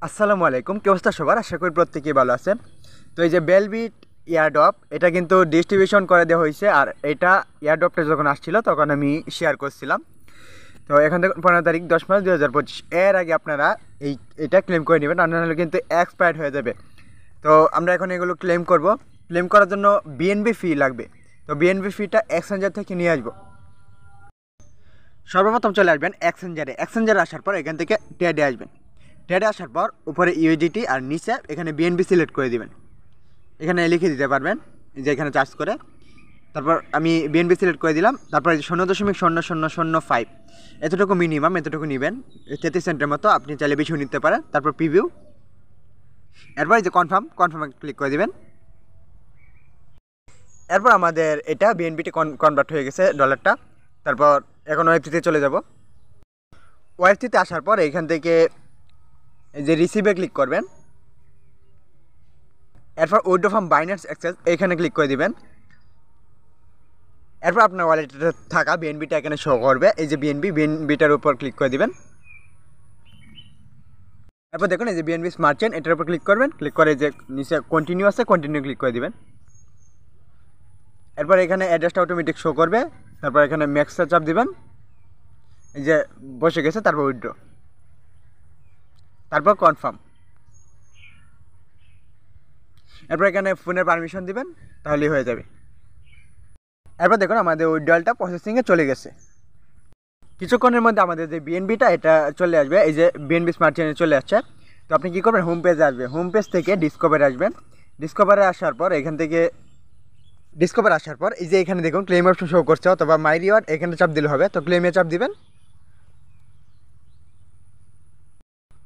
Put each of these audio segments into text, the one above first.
আসসালামু আলাইকুম, কি অবস্থা সবার? আশা করি প্রত্যেকেই ভালো আছেন। তো এই যে বেলবিট এয়ারড্রপ, এটা কিন্তু ডিস্ট্রিবিউশন করে দেওয়া হয়েছে। আর এটা এয়ারড্রপটা যখন আসছিল তখন আমি শেয়ার করছিলাম। তো এখন দেখুন 15 তারিখ 10 মার্চ 2025, এর আগে আপনারা এটা ক্লেম করে নেবেন, আর নাহলে কিন্তু এক্সপায়ার্ড হয়ে যাবে। তো আমরা এখন এগুলো ক্লেম করব। ক্লেম করার জন্য বিএনবি ফি লাগবে। তো বিএনবি ফিটা এক্সচেঞ্জার থেকে নিয়ে আসবো। সর্বপ্রথম চলে আসবেন এক্সচেঞ্জারে আসার পর এখান থেকে ট্রেডে আসবেন। ট্রেডে আসার পর উপরে ইউএসডিটি আর নিচে এখানে বিএনবি সিলেক্ট করে দিবেন। এখানে লিখে দিতে পারবেন যে এখানে চার্জ করে। তারপর আমি বিএনবি সিলেক্ট করে দিলাম। তারপর 0.0005 এতটুকু মিনিমাম, এতটুকু নেবেন, 33 সেন্টের মতো। আপনি চাইলে বেশিও নিতে পারেন। তারপর প্রিভিউ, এরপর এই যে কনফার্মে ক্লিক করে দিবেন। এরপর আমাদের এটা বিএনবিটি কনভার্ট হয়ে গেছে ডলারটা। তারপর এখন ওয়েবসাইটে চলে যাব। ওয়েবসাইটে আসার পর এখান থেকে এই যে রিসিভে ক্লিক করবেন। এরপর উইথড্র ফ্রম বাইন্যান্স অ্যাক্সেস এখানে ক্লিক করে দিবেন। এরপর আপনার ওয়ালেটে থাকা বিএনবিটা এখানে শো করবে। এই যে বিএনবিটার উপর ক্লিক করে দিবেন। এরপর দেখুন এই যে বিএনবি স্মার্ট চেইন, এটার উপর ক্লিক করবেন। ক্লিক করে যে নিচে কন্টিনিউ আছে, কন্টিনিউ ক্লিক করে দিবেন। এরপর এখানে অ্যাড্রেসটা অটোমেটিক শো করবে। তারপর এখানে ম্যাক্সে চাপ দিবেন। এই যে বসে গেছে। তারপর উইথড্র, তারপর কনফার্ম। এরপর এখানে ফোনের পারমিশন দিবেন, তাহলেই হয়ে যাবে। এরপর দেখুন আমাদের উইথড্রলটা প্রসেসিংয়ে চলে গেছে। কিছুক্ষণের মধ্যে আমাদের যে বিএনবিটা এটা চলে আসবে। এই যে বিএনবি স্মার্ট চেইনে চলে আসছে। তো আপনি কী করবেন, হোম পেজে আসবে। হোম পেজ থেকে ডিসকভারে আসবেন। ডিসকভারে আসার পর এখান থেকে এই যে এখানে দেখুন ক্লেম অপশন শো করছে, অথবা মাই রিওয়ার্ড, এখানে চাপ দিলে হবে। তো ক্লেমে চাপ দিবেন।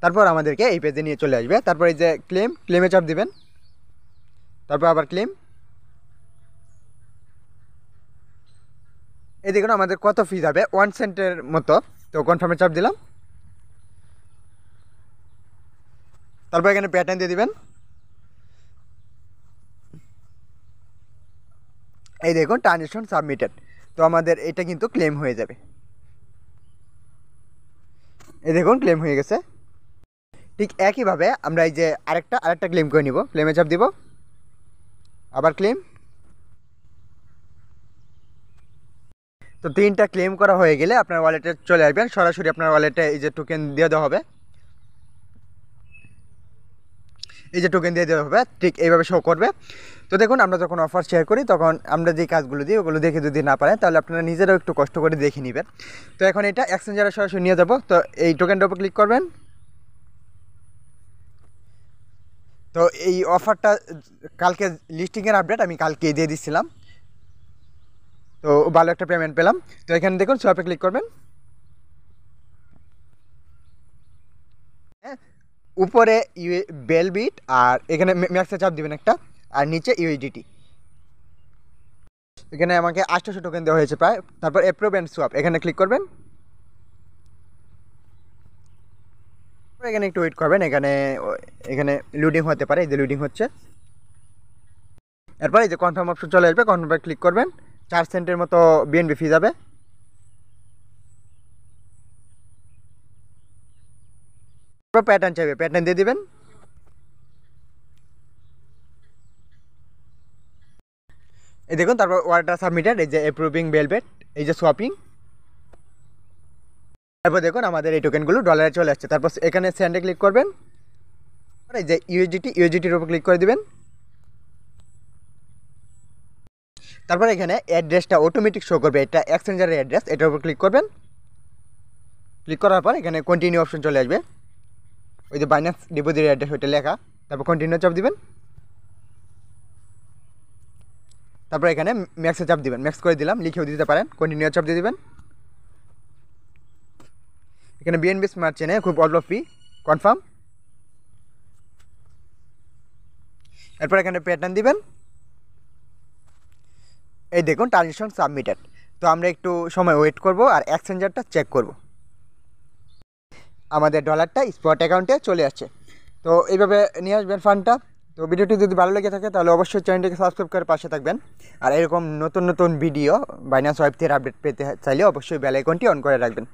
তারপর আমাদেরকে এই পেজে নিয়ে চলে আসবে। তারপর এই যে ক্লেমে চাপ দিবেন। তারপর আবার ক্লেম। এই দেখুন আমাদের কত ফি যাবে, 1 সেন্টের মতো। তো কনফার্মে চাপ দিলাম। তারপর এখানে প্যাটার্ন দিয়ে দিবেন। এই দেখুন ট্রানজেকশন সাবমিটেড। তো আমাদের এটা কিন্তু ক্লেম হয়ে যাবে। এই দেখুন ক্লেম হয়ে গেছে। ঠিক একইভাবে আমরা এই যে আরেকটা ক্লেম করে নিব। ক্লেমে চাপ দিব, আবার ক্লেম। তো 3টা ক্লেম করা হয়ে গেলে আপনার ওয়ালেটে চলে আসবেন। সরাসরি আপনার ওয়ালেটে এই যে টোকেন দিয়ে দেওয়া হবে। ঠিক এইভাবে শো করবে। তো দেখুন আমরা যখন অফার শেয়ার করি তখন আমরা যে কাজগুলো দিই ওগুলো দেখে যদি না পারেন তাহলে আপনারা নিজেরাও একটু কষ্ট করে দেখে নেবেন। তো এখন এটা এক্সচেঞ্জারে সরাসরি নিয়ে যাব। তো এই টোকেনটার উপর ক্লিক করবেন। তো এই অফারটা কালকে লিস্টিংয়ের আপডেট আমি কালকে দিয়ে দিচ্ছিলাম। তো ভালো একটা পেমেন্ট পেলাম। তো এখানে দেখুন শপে ক্লিক করবেন। হ্যাঁ, উপরে বেলবিট আর এখানে ম্যাক্সে চাপ দিবেন একটা, আর নিচে ইউএসডিটি। এখানে আমাকে 800 টোকেন দেওয়া হয়েছে প্রায়। তারপর অ্যাপ্রুভ অ্যান্ড সোয়াপ এখানে ক্লিক করবেন। এখানে একটু ওয়েট করবেন। এখানে লোডিং হতে পারে। এই যে লোডিং হচ্ছে। এরপর এই যে কনফার্ম অপশন চলে আসবে। কনফার্মে ক্লিক করবেন। 4 সেন্টের মতো বিএনবি ফি যাবে। প্যাটার্ন চাইবে, প্যাটার্ন দিয়ে দিবেন। এই দেখুন তারপর ওয়ার্ডটা সাবমিটেড। এই যে অ্যাপ্রুভিং বেলবেট, এই যে সোয়াপিং। তারপর দেখুন আমাদের এই টোকেনগুলো ডলারে চলে আসছে। তারপর এখানে সেন্ডে ক্লিক করবেন। এই যে ইউএসডিটির উপর ক্লিক করে দিবেন। তারপর এখানে অ্যাড্রেসটা অটোমেটিক শো করবে। এটা এক্সচেঞ্জারের অ্যাড্রেস, এটার উপর ক্লিক করবেন। ক্লিক করার পর এখানে কন্টিনিউ অপশন চলে আসবে। ওই যে বাইন্যান্স ডিপোজিটের অ্যাড্রেস ওইটা লেখা। তারপর কন্টিনিউ চাপ দিবেন। তারপর এখানে ম্যাক্সে চাপ দিবেন। ম্যাক্স করে দিলাম, লিখেও দিতে পারেন। কন্টিনিউ চাপ দিয়ে দিবেন। এখানে বিএনবি স্মার্ট চেনে খুব অল্প ফি, কনফার্ম। এরপর এখানে প্যাটার্ন দিবেন। এই দেখুন ট্রানজেকশন সাবমিটেড। তো আমরা একটু সময় ওয়েট করব আর এক্সচেঞ্জারটা চেক করব। আমাদের ডলারটা স্পট অ্যাকাউন্টে চলে আসছে। তো এইভাবে নিয়ে আসবেন ফান্ডটা। তো ভিডিওটি যদি ভালো লেগে থাকে তাহলে অবশ্যই চ্যানেলটিকে সাবস্ক্রাইব করে পাশে থাকবেন। আর এরকম নতুন নতুন ভিডিও বাইন্যান্স ওয়েব থেকে আপডেট পেতে চাইলে অবশ্যই বেল আইকনটি অন করে রাখবেন।